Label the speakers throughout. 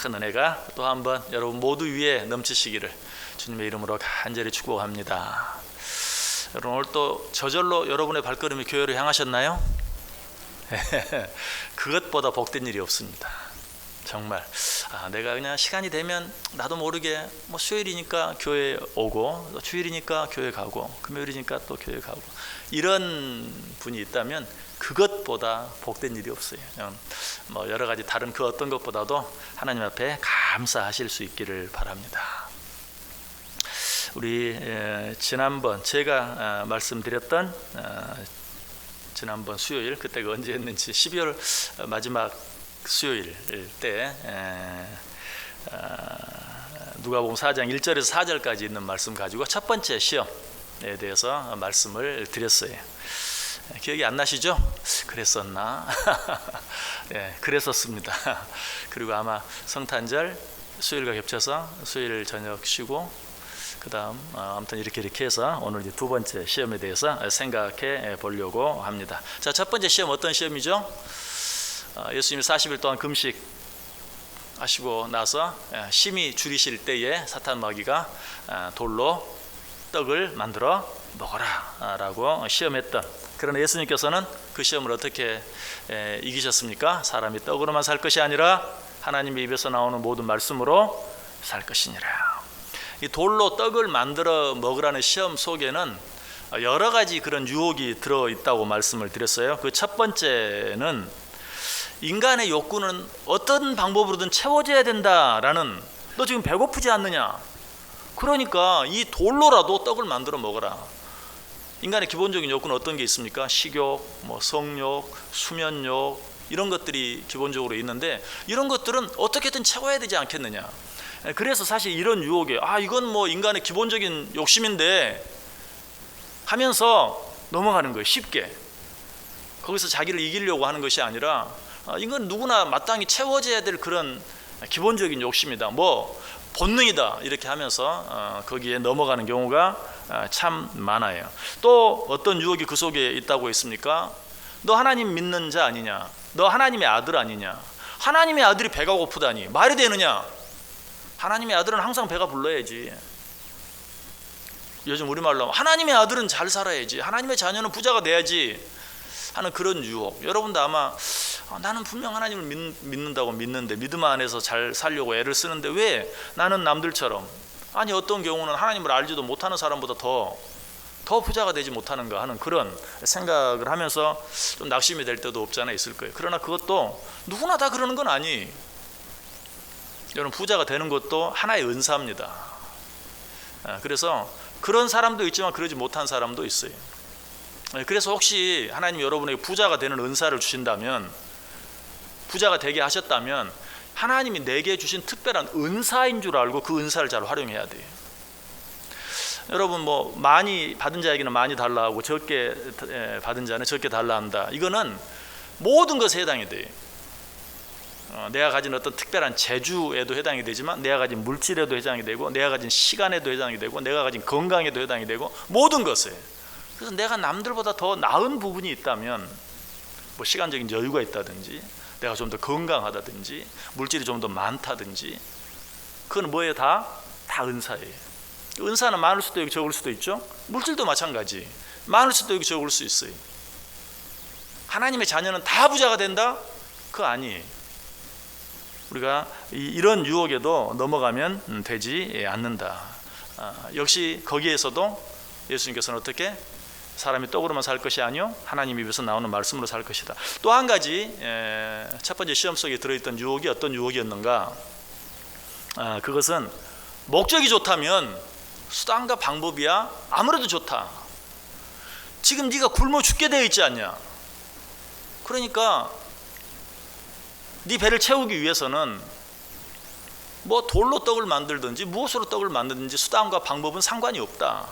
Speaker 1: 큰 은혜가 또 한번 여러분 모두 위에 넘치시기를 주님의 이름으로 간절히 축복합니다. 여러분 오늘 또 저절로 여러분의 발걸음이 교회로 향하셨나요? 그것보다 복된 일이 없습니다. 정말 내가 그냥 시간이 되면 나도 모르게 뭐 수요일이니까 교회 오고 또 주일이니까 교회 가고 금요일이니까 또 교회 가고 이런 분이 있다면 그것보다 복된 일이 없어요. 뭐 여러 가지 다른 그 어떤 것보다도 하나님 앞에 감사하실 수 있기를 바랍니다. 우리 지난번 제가 말씀드렸던 지난번 수요일 그때가 언제였는지 12월 마지막 수요일 때 누가복음 4장 1절에서 4절까지 있는 말씀 가지고 첫 번째 시험에 대해서 말씀을 드렸어요. 기억이 안 나시죠? 그랬었나? 네, 그랬었습니다. 그리고 아마 성탄절 수요일과 겹쳐서 수요일 저녁 쉬고 그 다음 아무튼 이렇게 해서 오늘 이제 두 번째 시험에 대해서 생각해 보려고 합니다. 자, 첫 번째 시험 어떤 시험이죠? 예수님이 40일 동안 금식 하시고 나서 심히 줄이실 때에 사탄 마귀가 돌로 떡을 만들어 먹어라 라고 시험했던, 그러나 예수님께서는 그 시험을 어떻게 이기셨습니까? 사람이 떡으로만 살 것이 아니라 하나님의 입에서 나오는 모든 말씀으로 살 것이니라. 이 돌로 떡을 만들어 먹으라는 시험 속에는 여러 가지 그런 유혹이 들어있다고 말씀을 드렸어요. 그 첫 번째는 인간의 욕구는 어떤 방법으로든 채워져야 된다라는, 너 지금 배고프지 않느냐? 그러니까 이 돌로라도 떡을 만들어 먹어라. 인간의 기본적인 욕구는 어떤 게 있습니까? 식욕, 뭐 성욕, 수면욕 이런 것들이 기본적으로 있는데 이런 것들은 어떻게든 채워야 되지 않겠느냐. 그래서 사실 이런 유혹에 이건 뭐 인간의 기본적인 욕심인데 하면서 넘어가는 거예요. 쉽게. 거기서 자기를 이기려고 하는 것이 아니라 이건 누구나 마땅히 채워져야 될 그런 기본적인 욕심이다, 뭐 본능이다 이렇게 하면서 거기에 넘어가는 경우가 참 많아요. 또 어떤 유혹이 그 속에 있다고 했습니까? 너 하나님 믿는 자 아니냐? 너 하나님의 아들 아니냐? 하나님의 아들이 배가 고프다니 말이 되느냐? 하나님의 아들은 항상 배가 불러야지. 요즘 우리말로 하나님의 아들은 잘 살아야지, 하나님의 자녀는 부자가 돼야지 하는 그런 유혹. 여러분도 아마 나는 분명 하나님을 믿는다고 믿는데 믿음 안에서 잘 살려고 애를 쓰는데 왜 나는 남들처럼, 아니 어떤 경우는 하나님을 알지도 못하는 사람보다 더 부자가 되지 못하는가 하는 그런 생각을 하면서 좀 낙심이 될 때도 없지 않아 있을 거예요. 그러나 그것도 누구나 다 그러는 건 아니. 여러분 부자가 되는 것도 하나의 은사입니다. 그래서 그런 사람도 있지만 그러지 못한 사람도 있어요. 그래서 혹시 하나님 여러분에게 부자가 되는 은사를 주신다면, 부자가 되게 하셨다면 하나님이 내게 주신 특별한 은사인 줄 알고 그 은사를 잘 활용해야 돼요. 여러분 뭐 많이 받은 자에게는 많이 달라 하고 적게 받은 자는 적게 달라 한다. 이거는 모든 것에 해당이 돼요. 내가 가진 어떤 특별한 재주에도 해당이 되지만 내가 가진 물질에도 해당이 되고 내가 가진 시간에도 해당이 되고 내가 가진 건강에도 해당이 되고 모든 것에. 그래서 내가 남들보다 더 나은 부분이 있다면, 뭐 시간적인 여유가 있다든지 내가 좀 더 건강하다든지 물질이 좀 더 많다든지, 그건 뭐예요? 다 은사예요. 은사는 많을 수도 있고 적을 수도 있죠. 물질도 마찬가지. 많을 수도 있고 적을 수 있어요. 하나님의 자녀는 다 부자가 된다? 그거 아니에요. 우리가 이런 유혹에도 넘어가면 되지 않는다. 역시 거기에서도 예수님께서는 어떻게? 사람이 떡으로만 살 것이 아니요 하나님 입에서 나오는 말씀으로 살 것이다. 또 한 가지 첫 번째 시험 속에 들어있던 유혹이 어떤 유혹이었는가? 그것은 목적이 좋다면 수단과 방법이야 아무래도 좋다. 지금 네가 굶어 죽게 되어 있지 않냐? 그러니까 네 배를 채우기 위해서는 뭐 돌로 떡을 만들든지 무엇으로 떡을 만들든지 수단과 방법은 상관이 없다.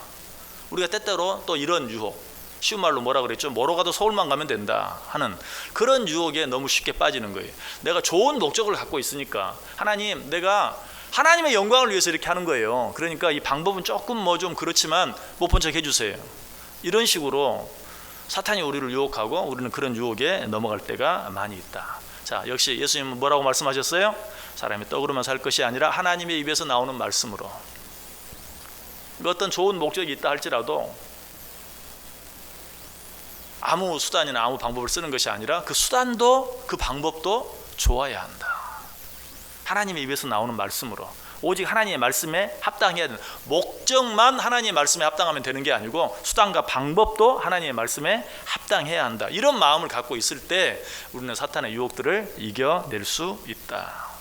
Speaker 1: 우리가 때때로 또 이런 유혹, 쉬운 말로 뭐라 그랬죠? 뭐로 가도 서울만 가면 된다 하는 그런 유혹에 너무 쉽게 빠지는 거예요. 내가 좋은 목적을 갖고 있으니까 하나님, 내가 하나님의 영광을 위해서 이렇게 하는 거예요. 그러니까 이 방법은 조금 뭐 좀 그렇지만 못 본 척 해주세요. 이런 식으로 사탄이 우리를 유혹하고 우리는 그런 유혹에 넘어갈 때가 많이 있다. 자, 역시 예수님은 뭐라고 말씀하셨어요? 사람이 떡으로만 살 것이 아니라 하나님의 입에서 나오는 말씀으로. 어떤 좋은 목적이 있다 할지라도 아무 수단이나 아무 방법을 쓰는 것이 아니라 그 수단도 그 방법도 좋아야 한다. 하나님의 입에서 나오는 말씀으로 오직 하나님의 말씀에 합당해야 된다. 목적만 하나님의 말씀에 합당하면 되는 게 아니고 수단과 방법도 하나님의 말씀에 합당해야 한다. 이런 마음을 갖고 있을 때 우리는 사탄의 유혹들을 이겨낼 수 있다.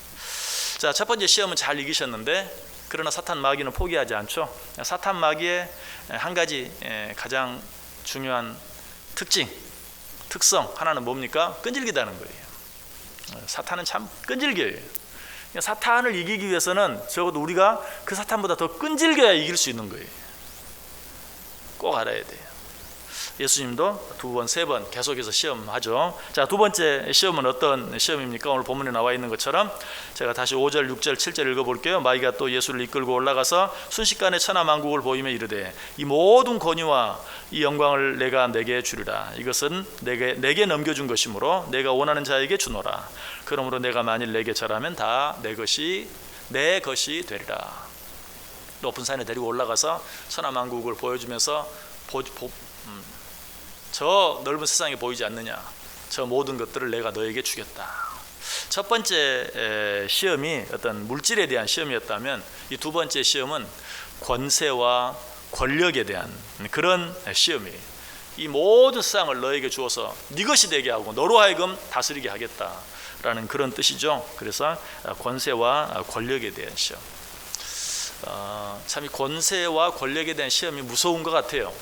Speaker 1: 자, 첫 번째 시험은 잘 이기셨는데, 그러나 사탄 마귀는 포기하지 않죠. 사탄 마귀의 한 가지 가장 중요한 특성 하나는 뭡니까? 끈질기다는 거예요. 사탄은 참 끈질겨요. 사탄을 이기기 위해서는 적어도 우리가 그 사탄보다 더 끈질겨야 이길 수 있는 거예요. 꼭 알아야 돼요. 예수님도 2번, 3번 계속해서 시험하죠. 자, 두 번째 시험은 어떤 시험입니까? 오늘 본문에 나와 있는 것처럼 제가 다시 5절, 6절, 7절 읽어볼게요. 마귀가 또 예수를 이끌고 올라가서 순식간에 천하만국을 보이며 이르되 이 모든 권위와 이 영광을 내가 내게 주리라. 이것은 내게 넘겨준 것이므로 내가 원하는 자에게 주노라. 그러므로 내가 만일 내게 절하면 다 내 것이 되리라. 높은 산에 데리고 올라가서 천하만국을 보여주면서 저 넓은 세상에 보이지 않느냐, 저 모든 것들을 내가 너에게 주겠다. 첫 번째 시험이 어떤 물질에 대한 시험이었다면, 이 두 번째 시험은 권세와 권력에 대한 그런 시험이에요. 이 모든 세상을 너에게 주어서 네 것이 되게 하고 너로 하여금 다스리게 하겠다라는 그런 뜻이죠. 그래서 권세와 권력에 대한 시험. 참 이 권세와 권력에 대한 시험이 무서운 것 같아요.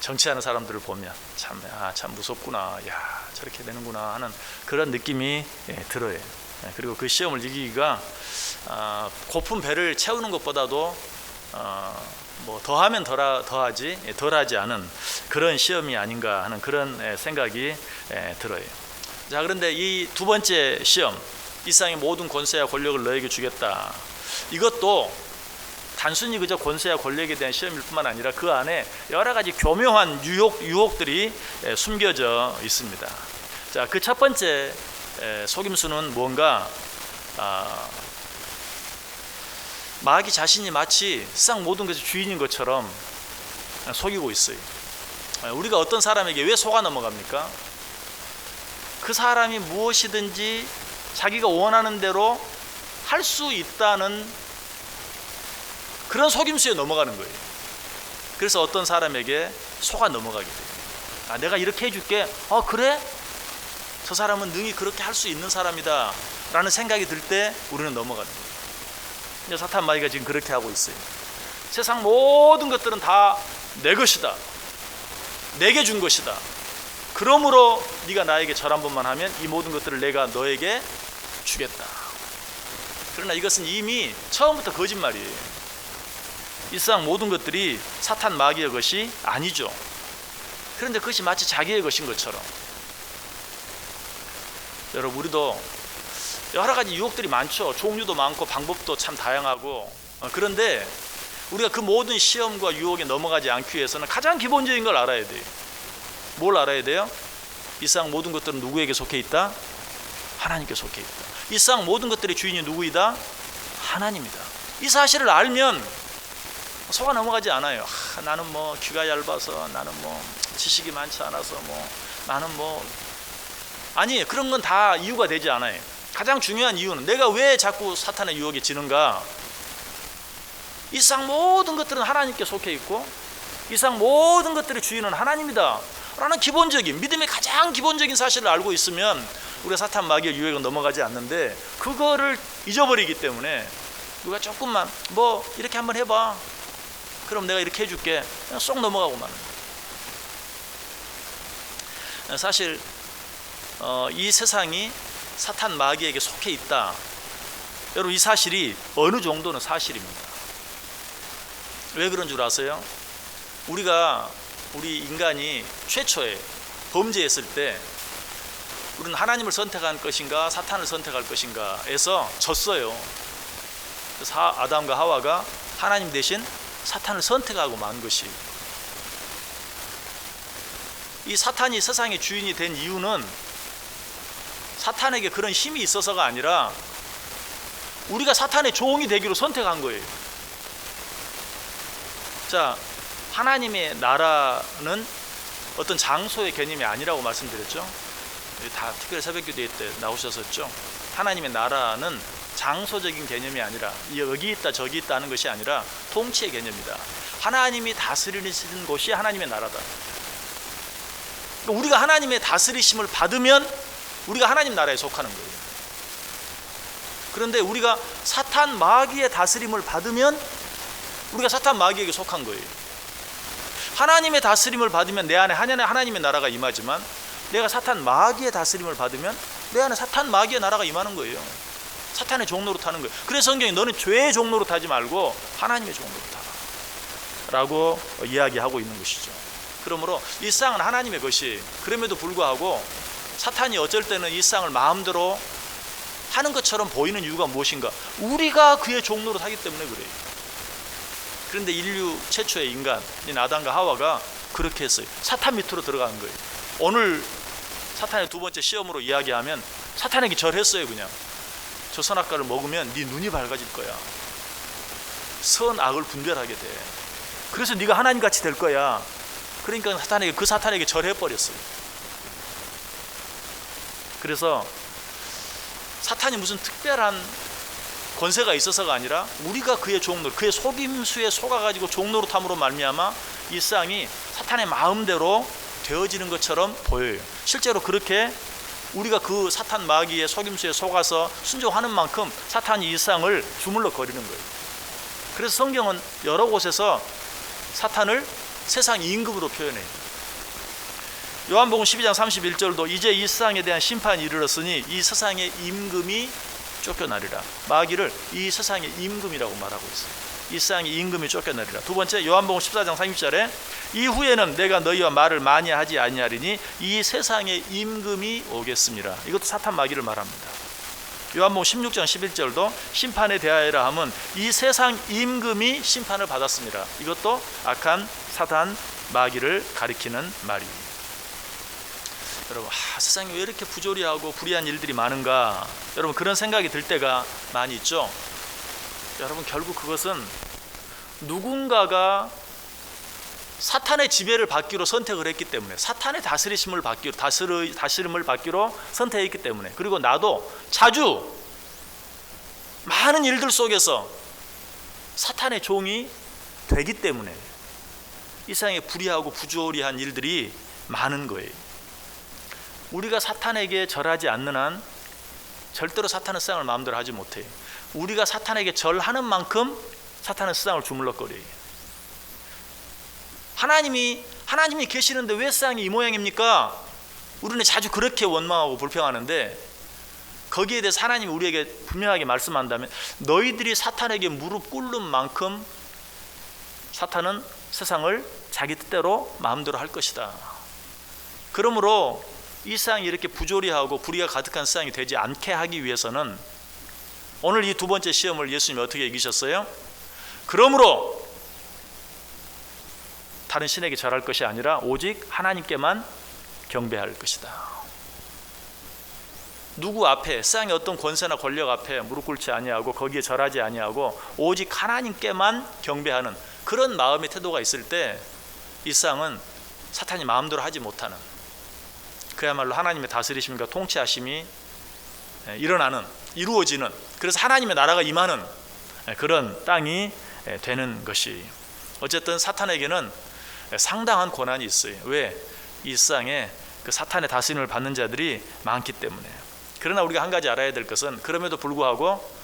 Speaker 1: 정치하는 사람들을 보면 참 무섭구나, 야 저렇게 되는구나 하는 그런 느낌이 들어요. 그리고 그 시험을 이기기가 고픈 배를 채우는 것보다도 뭐 더하면 더하지 덜하지 않은 그런 시험이 아닌가 하는 그런 생각이 들어요. 자, 그런데 이 두 번째 시험, 이 세상의 모든 권세와 권력을 너에게 주겠다. 이것도 단순히 그저 권세와 권력에 대한 시험일 뿐만 아니라 그 안에 여러 가지 교묘한 유혹들이 숨겨져 있습니다. 자, 그 첫 번째 속임수는 뭔가, 마귀 자신이 마치 세상 모든 것의 주인인 것처럼 속이고 있어요. 우리가 어떤 사람에게 왜 속아 넘어갑니까? 그 사람이 무엇이든지 자기가 원하는 대로 할 수 있다는 그런 속임수에 넘어가는 거예요. 그래서 어떤 사람에게 속아 넘어가게 돼요. 내가 이렇게 해줄게. 그래? 저 사람은 능히 그렇게 할 수 있는 사람이다 라는 생각이 들 때 우리는 넘어가는 거예요. 사탄 마귀가 지금 그렇게 하고 있어요. 세상 모든 것들은 다 내 것이다, 내게 준 것이다. 그러므로 네가 나에게 절 한 번만 하면 이 모든 것들을 내가 너에게 주겠다. 그러나 이것은 이미 처음부터 거짓말이에요. 이 세상 모든 것들이 사탄 마귀의 것이 아니죠. 그런데 그것이 마치 자기의 것인 것처럼. 여러분, 우리도 여러 가지 유혹들이 많죠. 종류도 많고 방법도 참 다양하고. 그런데 우리가 그 모든 시험과 유혹에 넘어가지 않기 위해서는 가장 기본적인 걸 알아야 돼요. 뭘 알아야 돼요? 이 세상 모든 것들은 누구에게 속해 있다? 하나님께 속해 있다. 이 세상 모든 것들의 주인이 누구이다? 하나님이다. 이 사실을 알면 속아 넘어가지 않아요. 나는 뭐 귀가 얇아서, 나는 뭐 지식이 많지 않아서, 나는 아니, 그런 건 다 이유가 되지 않아요. 가장 중요한 이유는 내가 왜 자꾸 사탄의 유혹에 지는가? 이 세상 모든 것들은 하나님께 속해 있고 이 세상 모든 것들의 주인은 하나님이다 라는 기본적인 믿음의 가장 기본적인 사실을 알고 있으면 우리가 사탄 마귀의 유혹에 넘어가지 않는데, 그거를 잊어버리기 때문에 누가 조금만 이렇게 한번 해봐, 그럼 내가 이렇게 해줄게, 그냥 쏙 넘어가고 마는 거예요. 사실 이 세상이 사탄 마귀에게 속해 있다, 여러분 이 사실이 어느 정도는 사실입니다. 왜 그런 줄 아세요? 우리 인간이 최초에 범죄했을 때 우리는 하나님을 선택할 것인가 사탄을 선택할 것인가에서 졌어요. 그래서 아담과 하와가 하나님 대신 사탄을 선택하고 만 것이, 이 사탄이 세상의 주인이 된 이유는 사탄에게 그런 힘이 있어서가 아니라 우리가 사탄의 종이 되기로 선택한 거예요. 자, 하나님의 나라는 어떤 장소의 개념이 아니라고 말씀드렸죠. 다 특별히 새벽기도회 때 나오셨었죠. 하나님의 나라는 장소적인 개념이 아니라 여기 있다 저기 있다 하는 것이 아니라 통치의 개념이다. 하나님이 다스리시는 곳이 하나님의 나라다. 우리가 하나님의 다스리심을 받으면 우리가 하나님 나라에 속하는 거예요. 그런데 우리가 사탄 마귀의 다스림을 받으면 우리가 사탄 마귀에게 속한 거예요. 하나님의 다스림을 받으면 내 안에 하나님의 나라가 임하지만, 내가 사탄 마귀의 다스림을 받으면 내 안에 사탄 마귀의 나라가 임하는 거예요. 사탄의 종로로 타는 거예요. 그래서 성경이 너는 죄의 종로로 타지 말고 하나님의 종로로 타라 라고 이야기하고 있는 것이죠. 그러므로 이 세상은 하나님의 것이, 그럼에도 불구하고 사탄이 어쩔 때는 이 세상을 마음대로 하는 것처럼 보이는 이유가 무엇인가? 우리가 그의 종로로 타기 때문에 그래요. 그런데 인류 최초의 인간인 아담과 하와가 그렇게 했어요. 사탄 밑으로 들어간 거예요. 오늘 사탄의 두 번째 시험으로 이야기하면 사탄에게 절했어요. 그냥 저 선악과를 먹으면 네 눈이 밝아질 거야. 선악을 분별하게 돼. 그래서 네가 하나님같이 될 거야. 그러니까 그 사탄에게 절해버렸어요. 그래서 사탄이 무슨 특별한 권세가 있어서가 아니라 우리가 그의 종로, 그의 속임수에 속아가지고 종로로 탐으로 말미암아 이 세상이 사탄의 마음대로 되어지는 것처럼 보여요. 실제로 그렇게 우리가 그 사탄 마귀의 속임수에 속아서 순종하는 만큼 사탄이 이 세상을 주물럭거리는 거예요. 그래서 성경은 여러 곳에서 사탄을 세상 임금으로 표현해요. 요한복음 12장 31절도 이제 이 세상에 대한 심판이 이르렀으니 이 세상의 임금이 쫓겨나리라. 마귀를 이 세상의 임금이라고 말하고 있어요. 이 세상의 임금이 쫓겨나리라. 두 번째, 요한복음 14장 30절에 이후에는 내가 너희와 말을 많이 하지 아니하리니 이 세상의 임금이 오겠습니다. 이것도 사탄 마귀를 말합니다. 요한복음 16장 11절도 심판에 대하여라 함은 이 세상 임금이 심판을 받았습니다. 이것도 악한 사탄 마귀를 가리키는 말이에요. 여러분, 세상이 왜 이렇게 부조리하고 불의한 일들이 많은가? 여러분, 그런 생각이 들 때가 많이 있죠. 여러분, 결국 그것은 누군가가 사탄의 지배를 받기로 선택을 했기 때문에, 사탄의 다스림을 받기로 선택했기 때문에, 그리고 나도 자주 많은 일들 속에서 사탄의 종이 되기 때문에 이 세상에 불의하고 부조리한 일들이 많은 거예요. 우리가 사탄에게 절하지 않는 한 절대로 사탄은 세상을 마음대로 하지 못해요. 우리가 사탄에게 절하는 만큼 사탄은 세상을 주물럭거려요. 하나님이 계시는데 왜 세상이 이 모양입니까? 우리는 자주 그렇게 원망하고 불평하는데, 거기에 대해서 하나님이 우리에게 분명하게 말씀한다면 너희들이 사탄에게 무릎 꿇는 만큼 사탄은 세상을 자기 뜻대로 마음대로 할 것이다. 그러므로 이 세상이 이렇게 부조리하고 불의가 가득한 세상이 되지 않게 하기 위해서는 오늘 이 두 번째 시험을 예수님이 어떻게 이기셨어요? 그러므로 다른 신에게 절할 것이 아니라 오직 하나님께만 경배할 것이다. 누구 앞에, 세상의 어떤 권세나 권력 앞에 무릎 꿇지 아니하고 거기에 절하지 아니하고 오직 하나님께만 경배하는 그런 마음의 태도가 있을 때 이 세상은 사탄이 마음대로 하지 못하는, 그야말로 하나님의 다스리심과 통치하심이 이루어지는, 그래서 하나님의 나라가 임하는 그런 땅이 되는 것이, 어쨌든 사탄에게는 상당한 권한이 있어요. 왜? 이 세상에 그 사탄의 다스림을 받는 자들이 많기 때문에. 그러나 우리가 한 가지 알아야 될 것은, 그럼에도 불구하고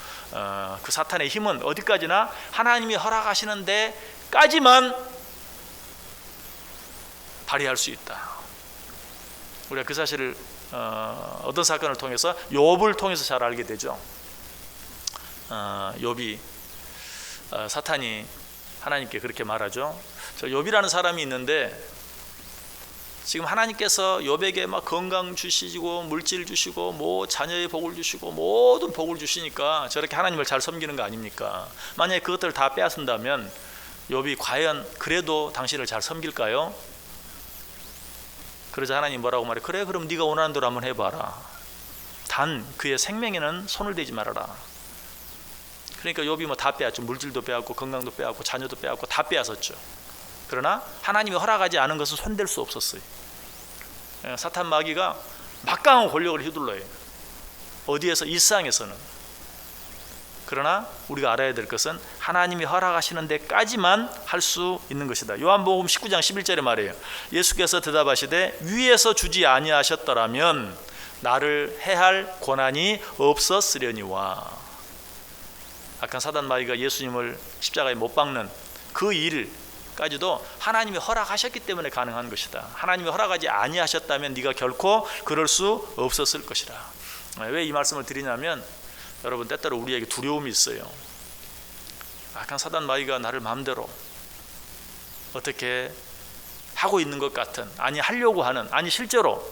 Speaker 1: 그 사탄의 힘은 어디까지나 하나님이 허락하시는 데까지만 발휘할 수 있다. 우리가 그 사실을 어떤 사건을 통해서, 욥을 통해서 잘 알게 되죠. 욥이 사탄이 하나님께 그렇게 말하죠. 저 욥이라는 사람이 있는데 지금 하나님께서 욥에게 막 건강 주시고 물질 주시고 뭐 자녀의 복을 주시고 모든 복을 주시니까 저렇게 하나님을 잘 섬기는 거 아닙니까? 만약에 그것들을 다 빼앗는다면 욥이 과연 그래도 당신을 잘 섬길까요? 그러자 하나님 뭐라고 말해? 그래, 그럼 네가 원하는 대로 한번 해봐라. 단 그의 생명에는 손을 대지 말아라. 그러니까 욥이 뭐 다 빼앗죠. 물질도 빼앗고 건강도 빼앗고 자녀도 빼앗고 다 빼앗았죠. 그러나 하나님이 허락하지 않은 것은 손댈 수 없었어요. 사탄 마귀가 막강한 권력을 휘둘러요. 어디에서? 이 세상에서는. 그러나 우리가 알아야 될 것은 하나님이 허락하시는 데까지만 할 수 있는 것이다. 요한복음 19장 11절에 말해요. 예수께서 대답하시되 위에서 주지 아니하셨더라면 나를 해할 권한이 없었으려니와. 악한 사단 마귀가 예수님을 십자가에 못 박는 그 일까지도 하나님이 허락하셨기 때문에 가능한 것이다. 하나님이 허락하지 아니하셨다면 네가 결코 그럴 수 없었을 것이다. 왜 이 말씀을 드리냐면 여러분, 때때로 우리에게 두려움이 있어요. 악한 사단 마귀가 나를 마음대로 어떻게 하고 있는 것 같은, 아니 하려고 하는, 아니 실제로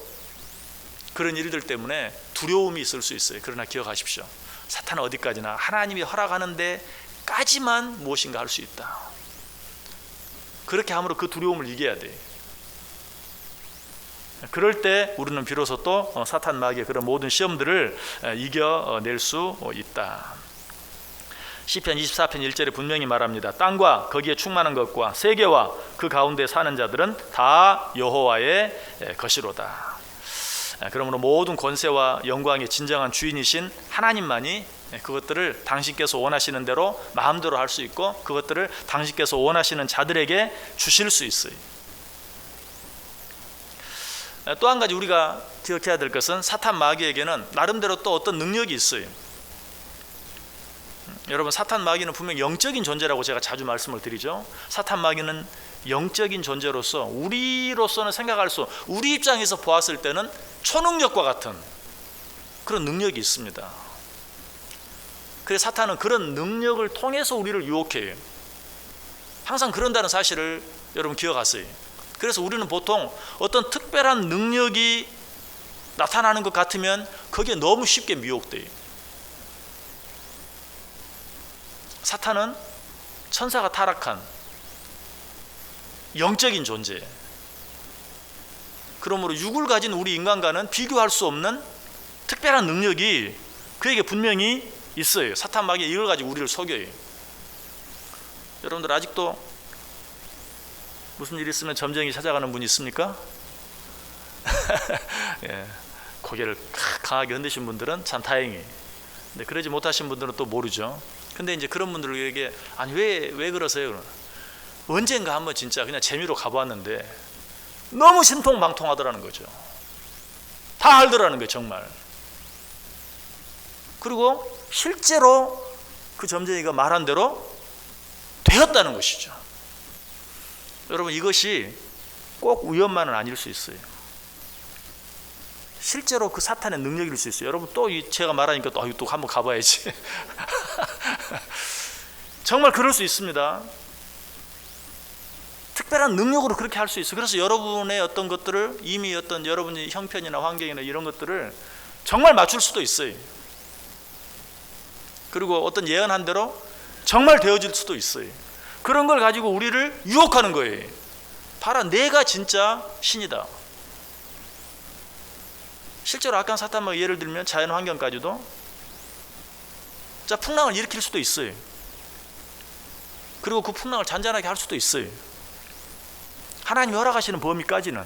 Speaker 1: 그런 일들 때문에 두려움이 있을 수 있어요. 그러나 기억하십시오. 사탄은 어디까지나 하나님이 허락하는 데까지만 무엇인가 할 수 있다. 그렇게 함으로 그 두려움을 이겨야 돼. 그럴 때 우리는 비로소 또 사탄 마귀의 그런 모든 시험들을 이겨낼 수 있다. 시편 24편 1절에 분명히 말합니다. 땅과 거기에 충만한 것과 세계와 그 가운데 사는 자들은 다 여호와의 것이로다. 그러므로 모든 권세와 영광의 진정한 주인이신 하나님만이 그것들을 당신께서 원하시는 대로 마음대로 할 수 있고, 그것들을 당신께서 원하시는 자들에게 주실 수 있어요. 또 한 가지 우리가 기억해야 될 것은 사탄 마귀에게는 나름대로 또 어떤 능력이 있어요. 여러분, 사탄 마귀는 분명 영적인 존재라고 제가 자주 말씀을 드리죠. 사탄 마귀는 영적인 존재로서 우리로서는 생각할 수, 우리 입장에서 보았을 때는 초능력과 같은 그런 능력이 있습니다. 그래서 사탄은 그런 능력을 통해서 우리를 유혹해요. 항상 그런다는 사실을 여러분 기억하세요. 그래서 우리는 보통 어떤 특별한 능력이 나타나는 것 같으면 거기에 너무 쉽게 미혹돼요. 사탄은 천사가 타락한 영적인 존재, 그러므로 육을 가진 우리 인간과는 비교할 수 없는 특별한 능력이 그에게 분명히 있어요. 사탄 마귀가 이걸 가지고 우리를 속여요. 여러분들 아직도 무슨 일 있으면 점쟁이 찾아가는 분이 있습니까? 예, 고개를 강하게 흔드신 분들은 참 다행히, 근데 그러지 못하신 분들은 또 모르죠. 근데 이제 그런 분들에게 아니 왜 그러세요? 언젠가 한번 진짜 그냥 재미로 가보았는데 너무 신통방통하더라는 거죠. 다 알더라는 거예요, 정말. 그리고 실제로 그 점쟁이가 말한 대로 되었다는 것이죠. 여러분, 이것이 꼭 우연만은 아닐 수 있어요. 실제로 그 사탄의 능력일 수 있어요. 여러분, 또 제가 말하니까 또 한번 가봐야지. 정말 그럴 수 있습니다. 특별한 능력으로 그렇게 할 수 있어요. 그래서 여러분의 어떤 것들을 이미 어떤 여러분의 형편이나 환경이나 이런 것들을 정말 맞출 수도 있어요. 그리고 어떤 예언한 대로 정말 되어질 수도 있어요. 그런 걸 가지고 우리를 유혹하는 거예요. 봐라, 내가 진짜 신이다. 실제로 악한 사탄 마귀 예를 들면 자연 환경까지도 풍랑을 일으킬 수도 있어요. 그리고 그 풍랑을 잔잔하게 할 수도 있어요. 하나님이 허락하시는 범위까지는.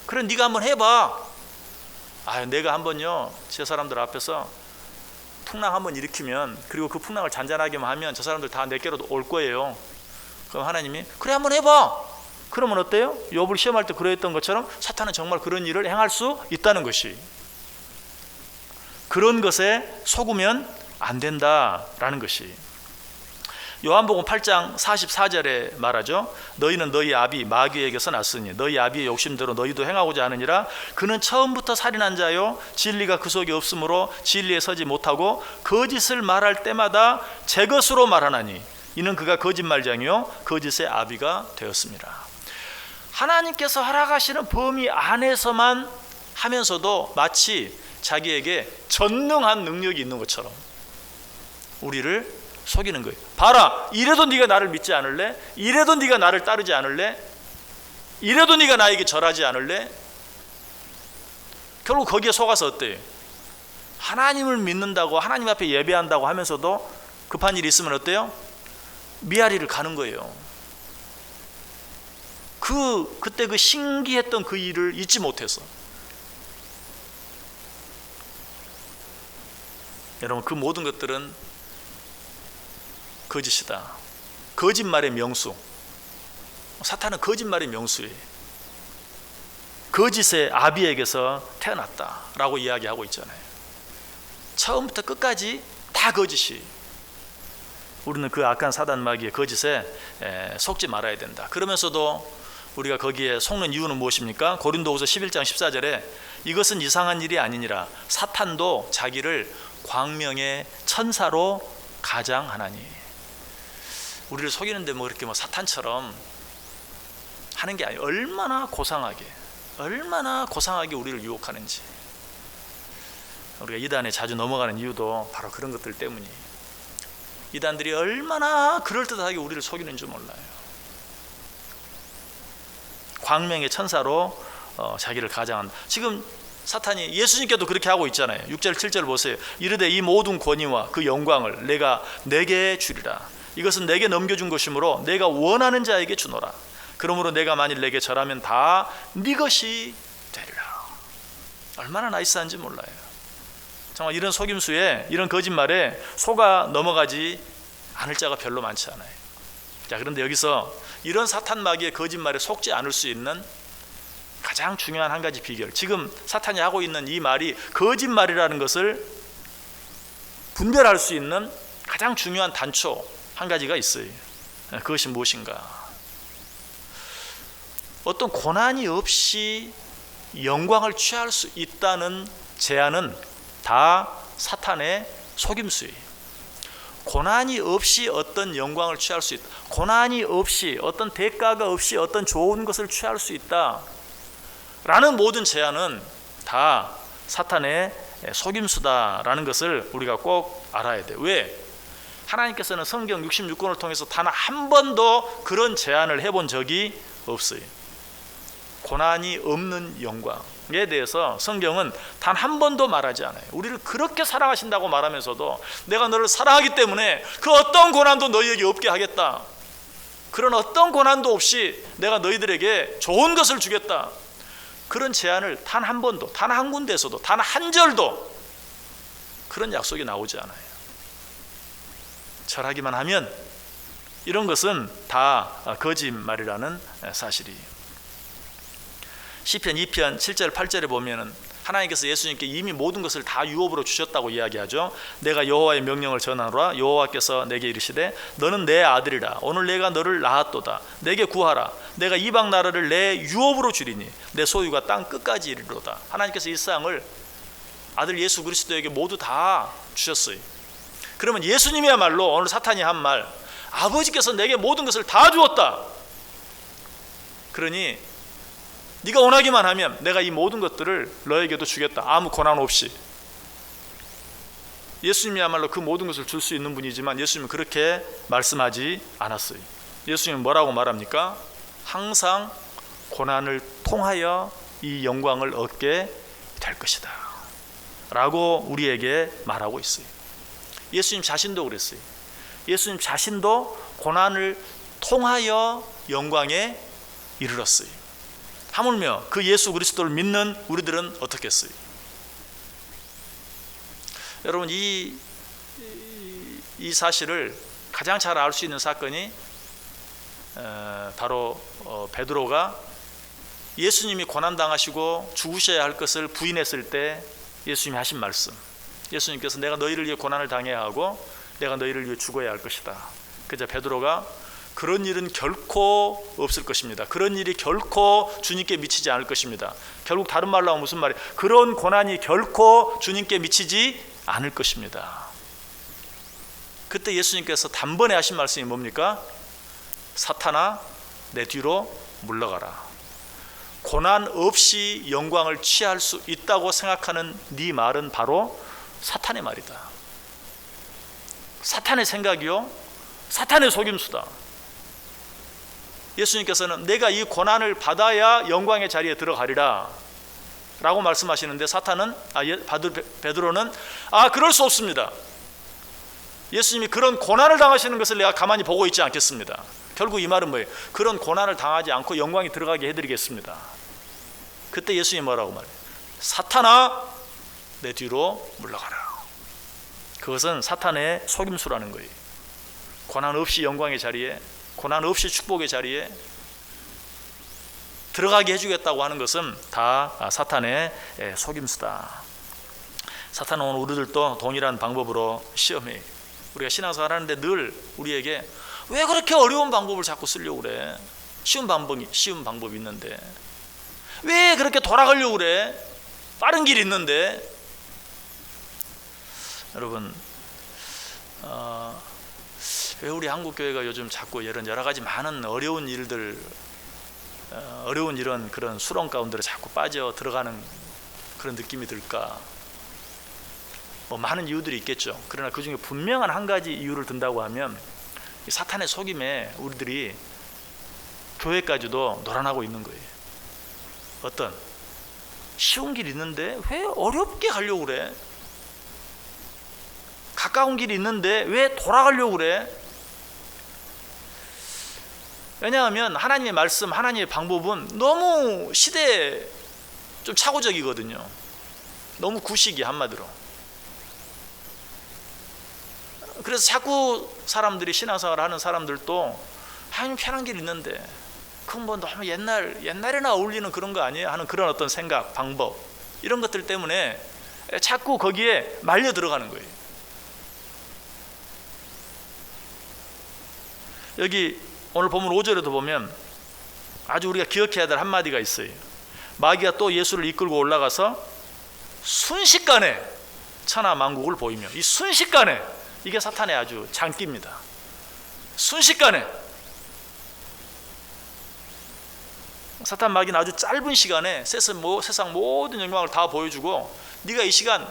Speaker 1: 그래, 네가 한번 해봐. 내가 한번요 제 사람들 앞에서 풍랑 한번 일으키면, 그리고 그 풍랑을 잔잔하게만 하면 저 사람들 다 내게로 올 거예요. 그럼 하나님이 그래 한번 해봐. 그러면 어때요? 욥을 시험할 때 그러했던 것처럼 사탄은 정말 그런 일을 행할 수 있다는 것이, 그런 것에 속으면 안 된다라는 것이. 요한복음 8장 44절에 말하죠. 너희는 너희 아비 마귀에게서 났으니 너희 아비의 욕심대로 너희도 행하고자 하느니라. 그는 처음부터 살인한 자요 진리가 그 속에 없으므로 진리에 서지 못하고 거짓을 말할 때마다 제 것으로 말하나니 이는 그가 거짓말장이요 거짓의 아비가 되었습니다. 하나님께서 허락하시는 범위 안에서만 하면서도 마치 자기에게 전능한 능력이 있는 것처럼 우리를 속이는 거예요. 봐라, 이래도 네가 나를 믿지 않을래? 이래도 네가 나를 따르지 않을래? 이래도 네가 나에게 절하지 않을래? 결국 거기에 속아서 어때요? 하나님을 믿는다고, 하나님 앞에 예배한다고 하면서도 급한 일이 있으면 어때요? 미아리를 가는 거예요. 그때 그 신기했던 그 일을 잊지 못해서. 여러분, 그 모든 것들은 거짓이다. 거짓말의 명수. 사탄은 거짓말의 명수예요. 거짓의 아비에게서 태어났다라고 이야기하고 있잖아요. 처음부터 끝까지 다 거짓이. 우리는 그 악한 사단 마귀의 거짓에 속지 말아야 된다. 그러면서도 우리가 거기에 속는 이유는 무엇입니까? 고린도후서 11장 14절에 이것은 이상한 일이 아니니라 사탄도 자기를 광명의 천사로 가장하나니. 우리를 속이는데 뭐 그렇게 사탄처럼 하는 게 아니에요. 얼마나 고상하게 우리를 유혹하는지. 우리가 이단에 자주 넘어가는 이유도 바로 그런 것들 때문이에요. 이단들이 얼마나 그럴듯하게 우리를 속이는 줄 몰라요. 광명의 천사로 자기를 가장한다. 지금 사탄이 예수님께도 그렇게 하고 있잖아요. 6절 7절 보세요. 이르되 이 모든 권위와 그 영광을 내가 내게 주리라. 이것은 내게 넘겨준 것이므로 내가 원하는 자에게 주노라. 그러므로 내가 만일 내게 절하면 다 네 것이 되리라. 얼마나 나이스한지 몰라요. 정말 이런 속임수에, 이런 거짓말에 속아 넘어가지 않을 자가 별로 많지 않아요. 자, 그런데 여기서 이런 사탄 마귀의 거짓말에 속지 않을 수 있는 가장 중요한 한 가지 비결, 지금 사탄이 하고 있는 이 말이 거짓말이라는 것을 분별할 수 있는 가장 중요한 단초 한 가지가 있어요. 그것이 무엇인가? 어떤 고난이 없이 영광을 취할 수 있다는 제안은 다 사탄의 속임수예요. 고난이 없이 어떤 영광을 취할 수 있다, 고난이 없이 어떤 대가가 없이 어떤 좋은 것을 취할 수 있다 라는 모든 제안은 다 사탄의 속임수다라는 것을 우리가 꼭 알아야 돼요. 왜? 하나님께서는 성경 66권을 통해서 단 한 번도 그런 제안을 해본 적이 없어요. 고난이 없는 영광에 대해서 성경은 단 한 번도 말하지 않아요. 우리를 그렇게 사랑하신다고 말하면서도 내가 너를 사랑하기 때문에 그 어떤 고난도 너희에게 없게 하겠다, 그런 어떤 고난도 없이 내가 너희들에게 좋은 것을 주겠다, 그런 제안을 단 한 번도, 단 한 군데에서도, 단 한 절도 그런 약속이 나오지 않아요. 절하기만 하면 이런 것은 다 거짓말이라는 사실이에요. 시편 2편 7절 8절에 보면은 하나님께서 예수님께 이미 모든 것을 다 유업으로 주셨다고 이야기하죠. 내가 여호와의 명령을 전하노라. 여호와께서 내게 이르시되 너는 내 아들이라. 오늘 내가 너를 낳았도다. 내게 구하라. 내가 이방 나라를 내 유업으로 주리니 내 소유가 땅 끝까지 이르리로다. 하나님께서 이 세상을 아들 예수 그리스도에게 모두 다 주셨어요. 그러면 예수님이야말로 오늘 사탄이 한 말, 아버지께서 내게 모든 것을 다 주었다. 그러니 네가 원하기만 하면 내가 이 모든 것들을 너에게도 주겠다. 아무 고난 없이. 예수님이야말로 그 모든 것을 줄 수 있는 분이지만 예수님은 그렇게 말씀하지 않았어요. 예수님은 뭐라고 말합니까? 항상 고난을 통하여 이 영광을 얻게 될 것이다 라고 우리에게 말하고 있어요. 예수님 자신도 그랬어요. 예수님 자신도 고난을 통하여 영광에 이르렀어요. 하물며 그 예수 그리스도를 믿는 우리들은 어떻겠어요? 여러분, 이 사실을 가장 잘 알 수 있는 사건이 바로 베드로가 예수님이 고난당하시고 죽으셔야 할 것을 부인했을 때 예수님이 하신 말씀, 예수님께서 내가 너희를 위해 고난을 당해야 하고 내가 너희를 위해 죽어야 할 것이다. 그래서 베드로가 그런 일은 결코 없을 것입니다. 그런 일이 결코 주님께 미치지 않을 것입니다. 결국 다른 말로 하면 무슨 말이에요? 그런 고난이 결코 주님께 미치지 않을 것입니다. 그때 예수님께서 단번에 하신 말씀이 뭡니까? 사탄아, 내 뒤로 물러가라. 고난 없이 영광을 취할 수 있다고 생각하는 네 말은 바로 사탄의 말이다. 사탄의 생각이요, 사탄의 속임수다. 예수님께서는 내가 이 고난을 받아야 영광의 자리에 들어가리라 라고 말씀하시는데 베드로는 그럴 수 없습니다. 예수님이 그런 고난을 당하시는 것을 내가 가만히 보고 있지 않겠습니다. 결국 이 말은 뭐예요? 그런 고난을 당하지 않고 영광이 들어가게 해드리겠습니다. 그때 예수님이 뭐라고 말해요? 사탄아, 내 뒤로 물러가라. 그것은 사탄의 속임수라는 거예요. 고난 없이 영광의 자리에, 고난 없이 축복의 자리에 들어가게 해주겠다고 하는 것은 다 사탄의 속임수다. 사탄은 오늘 우리들도 동일한 방법으로 시험해. 우리가 신앙생활 하는데 늘 우리에게 왜 그렇게 어려운 방법을 자꾸 쓰려고 그래? 쉬운 방법이 있는데 왜 그렇게 돌아가려고 그래? 빠른 길이 있는데. 여러분, 왜 우리 한국교회가 요즘 자꾸 이런 여러 가지 많은 어려운 일들, 어려운 이런 그런 수렁 가운데로 자꾸 빠져 들어가는 그런 느낌이 들까? 뭐 많은 이유들이 있겠죠. 그러나 그 중에 분명한 한 가지 이유를 든다고 하면 사탄의 속임에 우리들이 교회까지도 놀아나고 있는 거예요. 어떤 쉬운 길이 있는데 왜 어렵게 가려고 그래? 가까운 길이 있는데 왜 돌아가려고 그래? 왜냐하면 하나님의 말씀, 하나님의 방법은 너무 시대에 좀 착오적이거든요. 너무 구식이 한마디로. 그래서 자꾸 사람들이 신앙생활을 하는 사람들도 하나님 편한 길 있는데 그건 뭐 너무 옛날에나 어울리는 그런 거 아니에요? 하는 그런 어떤 생각, 방법, 이런 것들 때문에 자꾸 거기에 말려 들어가는 거예요. 여기 오늘 본문 5절에도 보면 아주 우리가 기억해야 될 한마디가 있어요. 마귀가 또 예수를 이끌고 올라가서 순식간에 천하 만국을 보이며, 이 순식간에, 이게 사탄의 아주 장기입니다. 순식간에 사탄 마귀는 아주 짧은 시간에 세상 모든 영광을 다 보여주고, 네가 이 시간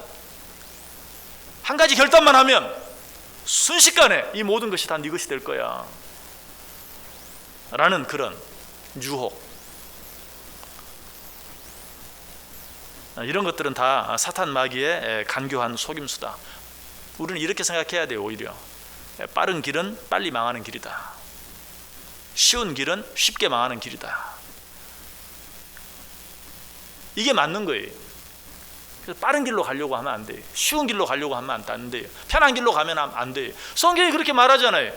Speaker 1: 한 가지 결단만 하면 순식간에 이 모든 것이 다 네 것이 될 거야 라는 그런 유혹, 이런 것들은 다 사탄 마귀의 간교한 속임수다. 우리는 이렇게 생각해야 돼요. 오히려 빠른 길은 빨리 망하는 길이다. 쉬운 길은 쉽게 망하는 길이다. 이게 맞는 거예요. 그래서 빠른 길로 가려고 하면 안 돼요. 쉬운 길로 가려고 하면 안 돼요. 편한 길로 가면 안 돼요. 성경이 그렇게 말하잖아요.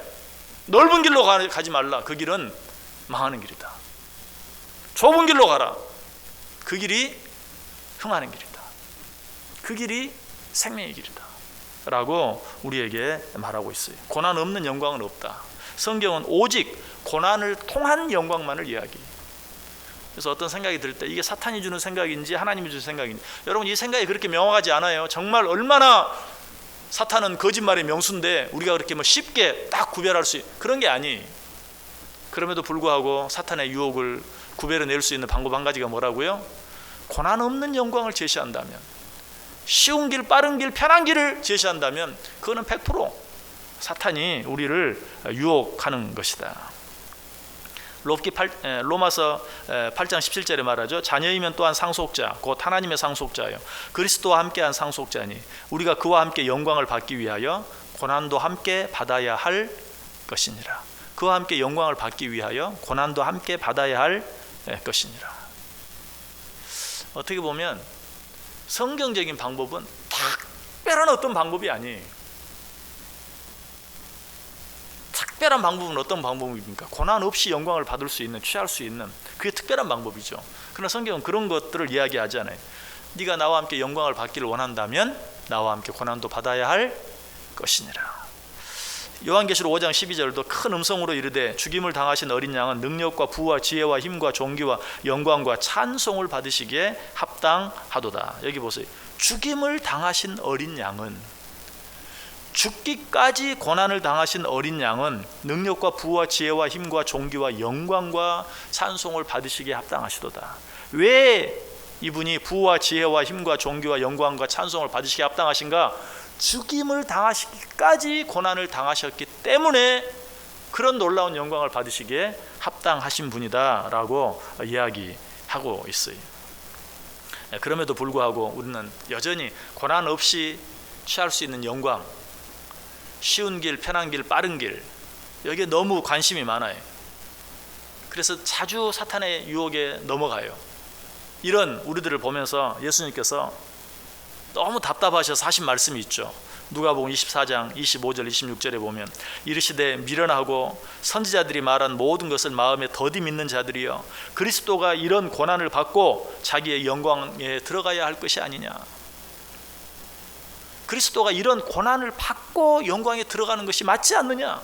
Speaker 1: 넓은 길로 가지 말라. 그 길은 망하는 길이다. 좁은 길로 가라. 그 길이 흥하는 길이다. 그 길이 생명의 길이다 라고 우리에게 말하고 있어요. 고난 없는 영광은 없다. 성경은 오직 고난을 통한 영광만을 이야기해요. 그래서 어떤 생각이 들 때 이게 사탄이 주는 생각인지 하나님이 주는 생각인지, 여러분 이 생각이 그렇게 명확하지 않아요. 정말 얼마나 사탄은 거짓말의 명수인데 우리가 그렇게 뭐 쉽게 딱 구별할 수 그런 게 아니에요. 그럼에도 불구하고 사탄의 유혹을 구별해낼 수 있는 방법 한 가지가 뭐라고요? 고난 없는 영광을 제시한다면, 쉬운 길, 빠른 길, 편한 길을 제시한다면 그거는 100% 사탄이 우리를 유혹하는 것이다. 로마서 8장 17절에 말하죠. 자녀이면 또한 상속자, 곧 하나님의 상속자요 그리스도와 함께한 상속자니 우리가 그와 함께 영광을 받기 위하여 고난도 함께 받아야 할 것이니라. 그와 함께 영광을 받기 위하여 고난도 함께 받아야 할 것이니라. 어떻게 보면 성경적인 방법은 특별한 어떤 방법이 아니에요. 특별한 방법은 어떤 방법입니까? 고난 없이 영광을 받을 수 있는, 취할 수 있는, 그게 특별한 방법이죠. 그러나 성경은 그런 것들을 이야기하지 않아요. 네가 나와 함께 영광을 받기를 원한다면 나와 함께 고난도 받아야 할 것이니라. 요한계시록 5장 12절도 큰 음성으로 이르되 죽임을 당하신 어린 양은 능력과 부와 지혜와 힘과 존귀와 영광과 찬송을 받으시기에 합당하도다. 여기 보세요. 죽임을 당하신 어린 양은, 죽기까지 고난을 당하신 어린 양은 능력과 부와 지혜와 힘과 존귀와 영광과 찬송을 받으시기에 합당하시도다. 왜 이분이 부와 지혜와 힘과 존귀와 영광과 찬송을 받으시기에 합당하신가? 죽임을 당하시기까지 고난을 당하셨기 때문에 그런 놀라운 영광을 받으시기에 합당하신 분이다 라고 이야기하고 있어요. 그럼에도 불구하고 우리는 여전히 고난 없이 취할 수 있는 영광, 쉬운 길, 편한 길, 빠른 길, 여기에 너무 관심이 많아요. 그래서 자주 사탄의 유혹에 넘어가요. 이런 우리들을 보면서 예수님께서 너무 답답하셔서 하신 말씀이 있죠. 누가복음 24장 25절 26절에 보면 이르시되 미련하고 선지자들이 말한 모든 것을 마음에 더디 믿는 자들이여 그리스도가 이런 고난을 받고 자기의 영광에 들어가야 할 것이 아니냐. 그리스도가 이런 고난을 받고 영광에 들어가는 것이 맞지 않느냐.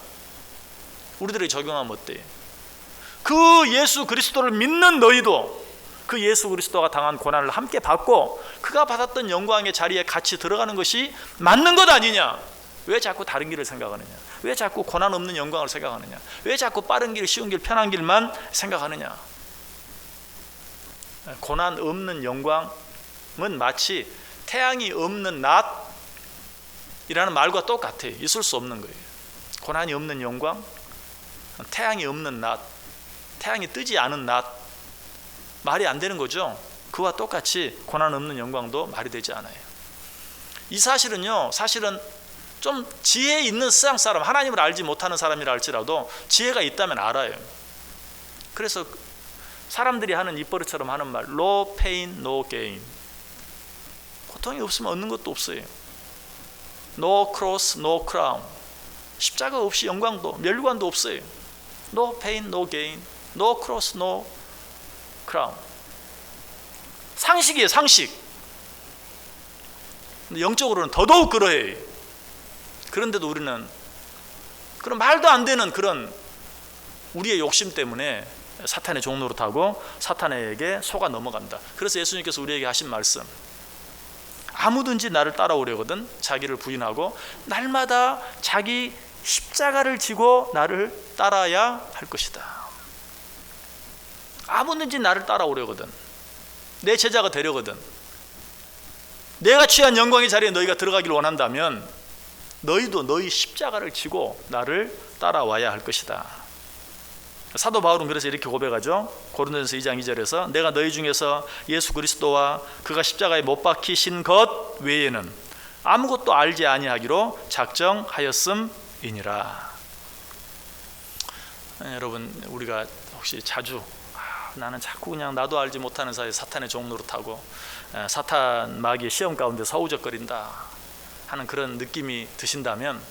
Speaker 1: 우리들이 적용하면 어때요? 그 예수 그리스도를 믿는 너희도 그 예수 그리스도가 당한 고난을 함께 받고 그가 받았던 영광의 자리에 같이 들어가는 것이 맞는 것 아니냐. 왜 자꾸 다른 길을 생각하느냐. 왜 자꾸 고난 없는 영광을 생각하느냐. 왜 자꾸 빠른 길, 쉬운 길, 편한 길만 생각하느냐. 고난 없는 영광은 마치 태양이 없는 낮이라는 말과 똑같아요. 있을 수 없는 거예요. 고난이 없는 영광, 태양이 없는 낮, 태양이 뜨지 않은 낮, 말이 안 되는 거죠. 그와 똑같이 고난 없는 영광도 말이 되지 않아요. 이 사실은요, 사실은 좀 지혜 있는 세상 사람, 하나님을 알지 못하는 사람이라 할지라도 지혜가 있다면 알아요. 그래서 사람들이 하는 입버릇처럼 하는 말, no pain, no gain. 고통이 없으면 얻는 것도 없어요. No cross, no crown. 십자가 없이 영광도, 멸관도 없어요. No pain, no gain. No cross, no crown. 상식이에요, 상식. 근데 영적으로는 더더욱 그러해요. 그런데도 우리는 그런 말도 안 되는 그런 우리의 욕심 때문에 사탄의 종로로 타고 사탄에게 속아 넘어간다. 그래서 예수님께서 우리에게 하신 말씀, 아무든지 나를 따라오려거든 자기를 부인하고 날마다 자기 십자가를 지고 나를 따라야 할 것이다. 아무든지 나를 따라오려거든, 내 제자가 되려거든, 내가 취한 영광의 자리에 너희가 들어가기를 원한다면 너희도 너희 십자가를 지고 나를 따라와야 할 것이다. 사도 바울은 그래서 이렇게 고백하죠. 고린도전서 2장 2절에서 내가 너희 중에서 예수 그리스도와 그가 십자가에 못 박히신 것 외에는 아무것도 알지 아니하기로 작정하였음이니라. 여러분, 우리가 혹시 자주 나는 자꾸 그냥 나도 알지 못하는 사이에 사탄의 종로로 타고 사탄 마귀의 시험 가운데 서우적거린다 하는 그런 느낌이 드신다면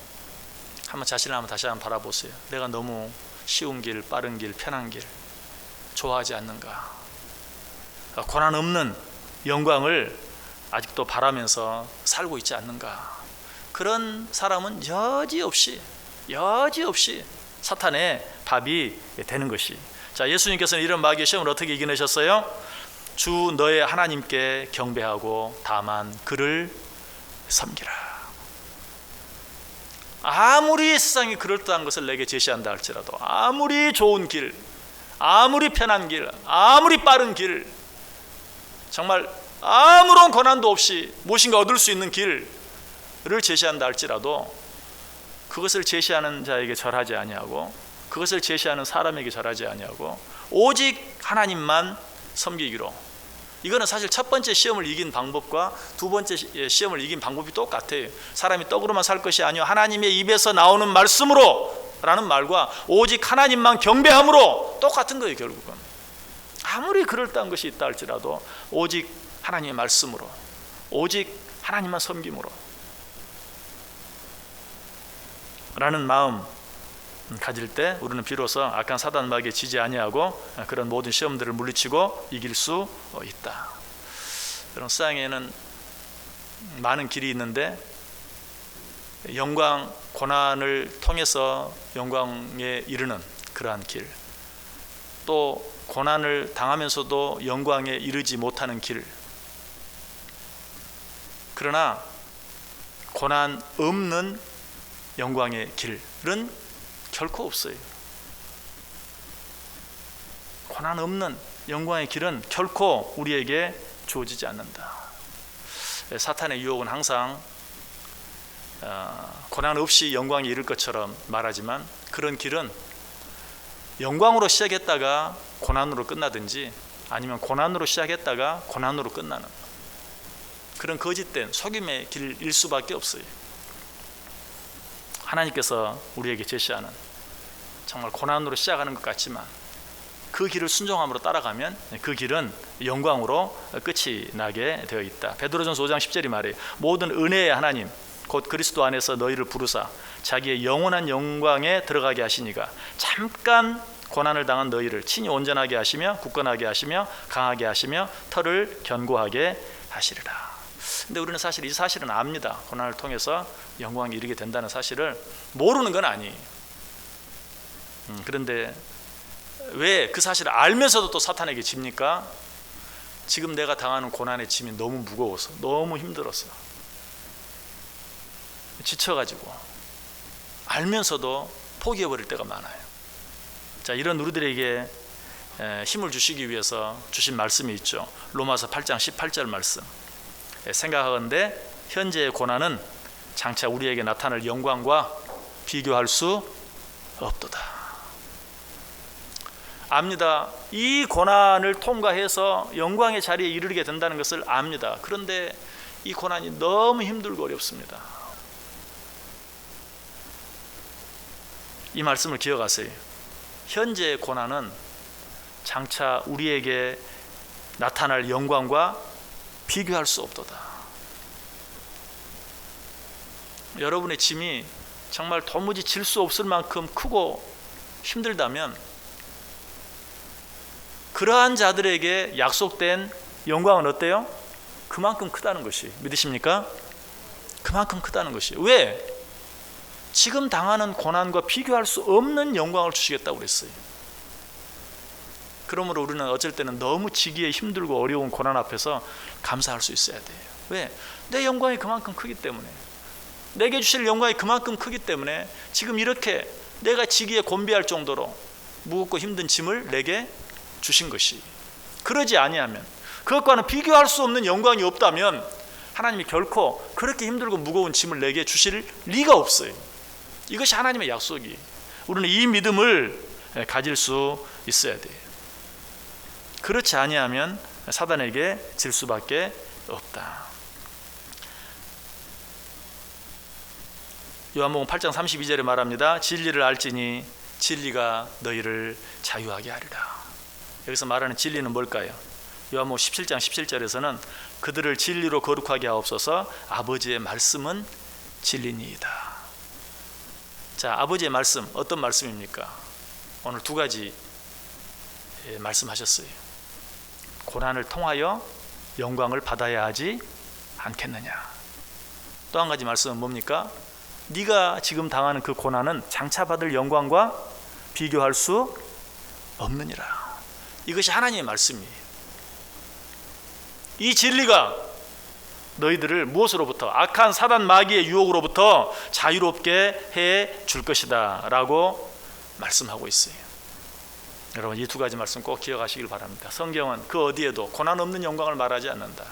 Speaker 1: 한번 자신을 한번 다시 한번 바라보세요. 내가 너무 쉬운 길, 빠른 길, 편한 길 좋아하지 않는가. 고난 없는 영광을 아직도 바라면서 살고 있지 않는가. 그런 사람은 여지없이 사탄의 밥이 되는 것이. 자, 예수님께서는 이런 마귀의 시험을 어떻게 이겨내셨어요? 주 너의 하나님께 경배하고 다만 그를 섬기라. 아무리 세상이 그럴듯한 것을 내게 제시한다 할지라도, 아무리 좋은 길, 아무리 편한 길, 아무리 빠른 길, 정말 아무런 고난도 없이 무엇인가 얻을 수 있는 길을 제시한다 할지라도 그것을 제시하는 자에게 절하지 아니하고 그것을 제시하는 사람에게 절하지 아니하고 오직 하나님만 섬기기로. 이거는 사실 첫 번째 시험을 이긴 방법과 두 번째 시험을 이긴 방법이 똑같아요. 사람이 떡으로만 살 것이 아니요 하나님의 입에서 나오는 말씀으로 라는 말과 오직 하나님만 경배함으로 똑같은 거예요. 결국은 아무리 그럴듯한 것이 있다 할지라도 오직 하나님의 말씀으로, 오직 하나님만 섬김으로 라는 마음 가질 때 우리는 비로소 악한 사단 마귀에 지지 아니하고 그런 모든 시험들을 물리치고 이길 수 있다. 여러분, 세상에는 많은 길이 있는데 영광, 고난을 통해서 영광에 이르는 그러한 길, 또 고난을 당하면서도 영광에 이르지 못하는 길, 그러나 고난 없는 영광의 길은 결코 없어요. 고난 없는 영광의 길은 결코 우리에게 주어지지 않는다. 사탄의 유혹은 항상 고난 없이 영광에 이를 것처럼 말하지만 그런 길은 영광으로 시작했다가 고난으로 끝나든지 아니면 고난으로 시작했다가 고난으로 끝나는 그런 거짓된 속임의 길일 수밖에 없어요. 하나님께서 우리에게 제시하는 정말 고난으로 시작하는 것 같지만 그 길을 순종함으로 따라가면 그 길은 영광으로 끝이 나게 되어 있다. 베드로전서 5장 10절이 말해요. 모든 은혜의 하나님 곧 그리스도 안에서 너희를 부르사 자기의 영원한 영광에 들어가게 하시니가 잠깐 고난을 당한 너희를 친히 온전하게 하시며 굳건하게 하시며 강하게 하시며 털을 견고하게 하시리라. 근데 우리는 사실 이 사실은 압니다. 고난을 통해서 영광에 이르게 된다는 사실을 모르는 건 아니에요. 그런데 왜 그 사실을 알면서도 또 사탄에게 집니까? 지금 내가 당하는 고난의 짐이 너무 무거워서, 너무 힘들어서, 지쳐가지고 알면서도 포기해버릴 때가 많아요. 자, 이런 우리들에게 힘을 주시기 위해서 주신 말씀이 있죠. 로마서 8장 18절 말씀. 생각하건대 현재의 고난은 장차 우리에게 나타날 영광과 비교할 수 없도다. 압니다. 이 고난을 통과해서 영광의 자리에 이르게 된다는 것을 압니다. 그런데 이 고난이 너무 힘들고 어렵습니다. 이 말씀을 기억하세요. 현재의 고난은 장차 우리에게 나타날 영광과 비교할 수 없도다. 여러분의 짐이 정말 도무지 질 수 없을 만큼 크고 힘들다면 그러한 자들에게 약속된 영광은 어때요? 그만큼 크다는 것이, 믿으십니까? 그만큼 크다는 것이. 왜? 지금 당하는 고난과 비교할 수 없는 영광을 주시겠다고 그랬어요. 그러므로 우리는 어쩔 때는 너무 지기에 힘들고 어려운 고난 앞에서 감사할 수 있어야 돼요. 왜? 내 영광이 그만큼 크기 때문에, 내게 주실 영광이 그만큼 크기 때문에 지금 이렇게 내가 지기에 곤비할 정도로 무겁고 힘든 짐을 내게 주신 것이. 그러지 아니하면, 그것과는 비교할 수 없는 영광이 없다면 하나님이 결코 그렇게 힘들고 무거운 짐을 내게 주실 리가 없어요. 이것이 하나님의 약속이. 우리는 이 믿음을 가질 수 있어야 돼요. 그렇지 아니하면 사단에게 질 수밖에 없다. 요한복음 8장 32절에 말합니다. 진리를 알지니 진리가 너희를 자유하게 하리라. 여기서 말하는 진리는 뭘까요? 요한복음 17장 17절에서는 그들을 진리로 거룩하게 하옵소서, 아버지의 말씀은 진리니이다. 자, 아버지의 말씀, 어떤 말씀입니까? 오늘 두 가지 말씀하셨어요. 고난을 통하여 영광을 받아야 하지 않겠느냐. 또 한 가지 말씀은 뭡니까? 네가 지금 당하는 그 고난은 장차 받을 영광과 비교할 수 없느니라. 이것이 하나님의 말씀이에요. 이 진리가 너희들을 무엇으로부터? 악한 사단 마귀의 유혹으로부터 자유롭게 해 줄 것이다 라고 말씀하고 있어요. 여러분, 이 두 가지 말씀 꼭 기억하시길 바랍니다. 성경은 그 어디에도 고난 없는 영광을 말하지 않는다.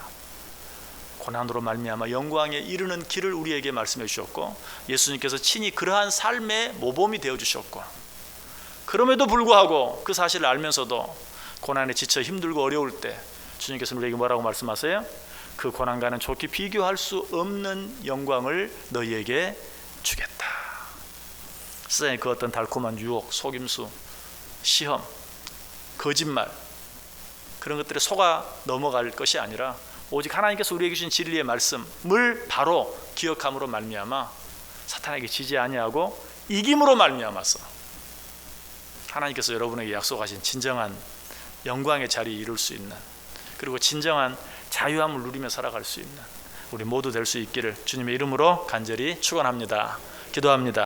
Speaker 1: 고난으로 말미암아 영광에 이르는 길을 우리에게 말씀해 주셨고, 예수님께서 친히 그러한 삶의 모범이 되어 주셨고, 그럼에도 불구하고 그 사실을 알면서도 고난에 지쳐 힘들고 어려울 때 주님께서 우리에게 뭐라고 말씀하세요? 그 고난과는 좋게 비교할 수 없는 영광을 너희에게 주겠다. 세상에 그 어떤 달콤한 유혹, 속임수, 시험, 거짓말, 그런 것들에 속아 넘어갈 것이 아니라 오직 하나님께서 우리에게 주신 진리의 말씀을 바로 기억함으로 말미암아 사탄에게 지지 아니하고 이김으로 말미암아서 하나님께서 여러분에게 약속하신 진정한 영광의 자리에 이룰 수 있는, 그리고 진정한 자유함을 누리며 살아갈 수 있는 우리 모두 될 수 있기를 주님의 이름으로 간절히 축원합니다. 기도합니다.